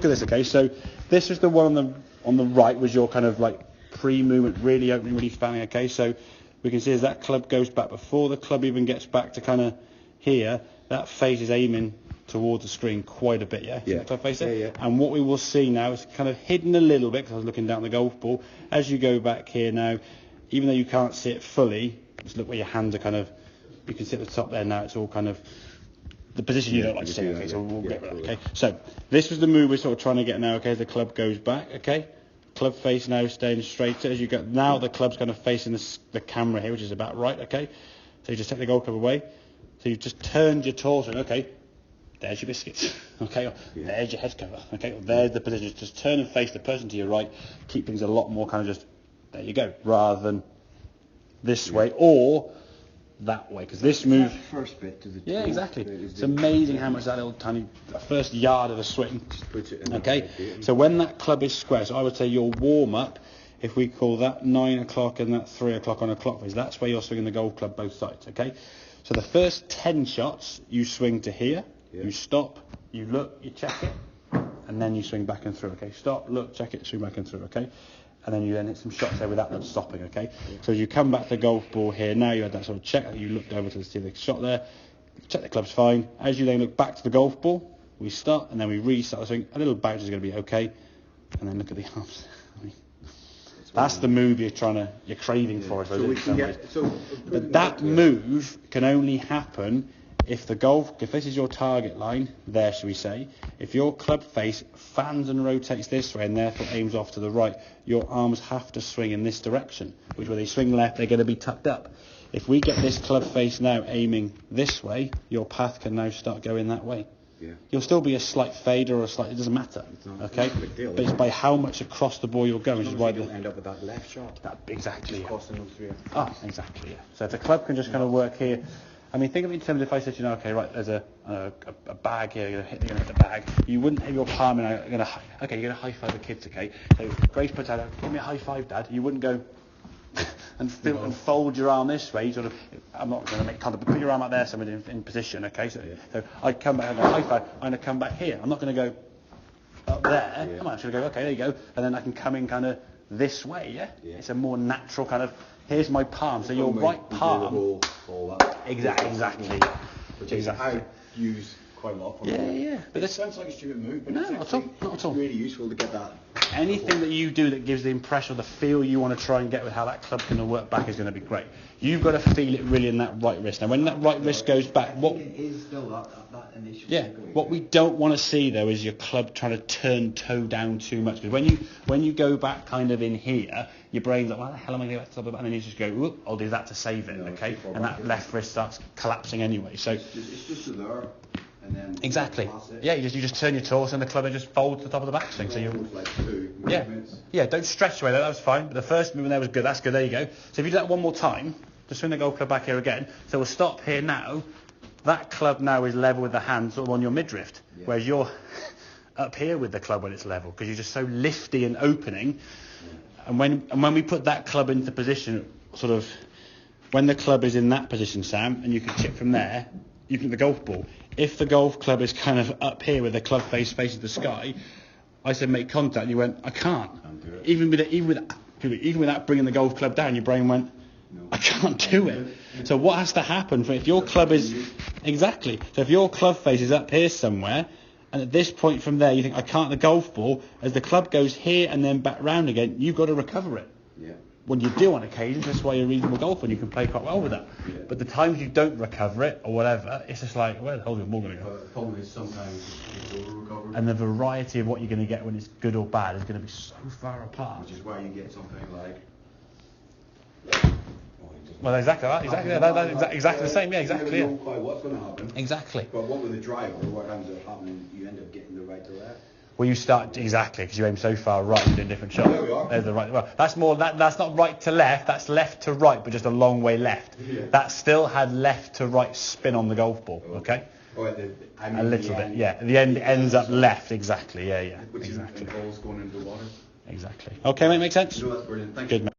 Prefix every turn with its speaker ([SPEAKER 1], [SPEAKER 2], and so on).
[SPEAKER 1] Look at this, okay, so this was the one on the right, was your kind of like pre-movement, really opening, really fanning, okay, so we can see as that club goes back, before the club even gets back to kind of here, that face is aiming towards the screen quite a bit, yeah?
[SPEAKER 2] Yeah.
[SPEAKER 1] Club face there?
[SPEAKER 2] Yeah.
[SPEAKER 1] And what we will see now is kind of hidden a little bit, because I was looking down the golf ball, as you go back here now, even though you can't see it fully, just look where your hands are kind of, you can see at the top there now, it's all kind of the position you don't like to see, okay, so we'll get rid of that, okay. So this was the move we're sort of trying to get now, okay, as the club goes back, okay. Club face now staying straighter as you go. Now the club's kind of facing the camera here, which is about right, okay. So you just take the golf club away. So you've just turned your torso, okay, there's your biscuits, okay, or there's your head cover, okay, or there's the position. Just turn and face the person to your right, keep things a lot more kind of just, there you go, rather than this way, or that way, because this move,
[SPEAKER 2] first bit to the
[SPEAKER 1] exactly, it's amazing how much that little tiny first yard of the swing, okay, so when that club is square, so I would say your warm up, if we call that 9 o'clock and that 3 o'clock on a clock face, that's where you're swinging the golf club both sides, okay, so the first 10 shots you swing to here, you stop, you look, you check it, and then you swing back and through, okay, stop, look, check it, swing back and through, okay. And then you then hit some shots there without them stopping, okay? So as you come back to the golf ball here, now you had that sort of check, you looked over to see the shot there, check the club's fine. As you then look back to the golf ball, we start, and then we restart the swing. A little bounce is going to be okay. And then look at the arms. I mean, that's the move you're craving for,
[SPEAKER 2] so we can get,
[SPEAKER 1] but that move can only happen if this is your target line, there shall we say, if your club face fans and rotates this way and therefore aims off to the right, your arms have to swing in this direction, which when they swing left, they're going to be tucked up. If we get this club face now aiming this way, your path can now start going that way. Yeah. You'll still be a slight fade or a slight, it doesn't matter, okay? It's not a big deal, but it's by how much across the ball you're going, which is why you'll
[SPEAKER 2] end up with that left shot.
[SPEAKER 1] Exactly.
[SPEAKER 2] Yeah.
[SPEAKER 1] Exactly, yeah. So if the club can just kind of work here, I mean, think of it in terms of if I said, okay, right, there's a bag here, you're going to hit the bag. You wouldn't have your palm in, you're going to high five the kids, okay? So Grace puts out, give me a high five, Dad. You wouldn't go and fold your arm this way. Sort of, I'm not going to make contact, but put your arm out there, somewhere in position, okay? So I'd come back and go high five. I'm going to come back here. I'm not going to go up there. I'm actually going to go, okay, there you go. And then I can come in kind of this way, yeah? It's a more natural kind of, here's my palm. So your right palm. Exactly.
[SPEAKER 2] Which I use quite a lot.
[SPEAKER 1] But
[SPEAKER 2] it sounds like a stupid move, but
[SPEAKER 1] not at all.
[SPEAKER 2] Really useful to get that.
[SPEAKER 1] Anything that you do that gives the impression or the feel you want to try and get with how that club's going to work back is going to be great. You've got to feel it really in that right wrist. Now, when that right wrist goes back, what we don't want to see though is your club trying to turn toe down too much. Because when you go back kind of in here, your brain's like, what the hell am I going to get to the back? And then you just go, whoop, I'll do that to save it, okay? And that left wrist starts collapsing anyway. So
[SPEAKER 2] it's just there. And then
[SPEAKER 1] exactly. Yeah, you just turn your torso and the club and just folds to the top of the backswing. So you don't stretch away. That was fine. But the first movement there was good. That's good. There you go. So if you do that one more time, just swing the golf club back here again. So we'll stop here now. That club now is level with the hand sort of on your midriff, whereas you're up here with the club when it's level because you're just so lifty and opening. And when we put that club into position, sort of when the club is in that position, Sam, and you can chip from there, you can the golf ball. If the golf club is kind of up here with the club face facing the sky, I said make contact. And you went, I can't. Even without bringing the golf club down, your brain went, I can't do it. So what has to happen if your club is exactly? So if your club face is up here somewhere, and at this point from there you think I can't the golf ball, as the club goes here and then back round again, you've got to recover it. When you do on occasion, that's why you're a reasonable golfer and you can play quite well with that. But the times you don't recover it or whatever, it's just like, where the hell is the ball going to go?
[SPEAKER 2] The problem is sometimes it's over-recovered.
[SPEAKER 1] And the variety of what you're going to get when it's good or bad is going to be so far apart.
[SPEAKER 2] Which is why you get something like...
[SPEAKER 1] Well, exactly the same, exactly.
[SPEAKER 2] You never know quite what's going to happen.
[SPEAKER 1] Exactly.
[SPEAKER 2] But what with the driver, what ends up happening, you end up getting the right to left.
[SPEAKER 1] Well, you start exactly because you aim so far right, you're doing different shots.
[SPEAKER 2] There we are.
[SPEAKER 1] There's the right. Well, that's more. That's not right to left. That's left to right, but just a long way left. That still had left to right spin on the golf ball. Okay. A little bit. Yeah. At the end, it ends up left. Exactly. Yeah. Exactly.
[SPEAKER 2] And balls going into the water.
[SPEAKER 1] Exactly. Okay, mate. Makes sense.
[SPEAKER 2] That's brilliant. Thank
[SPEAKER 1] you. Good, mate.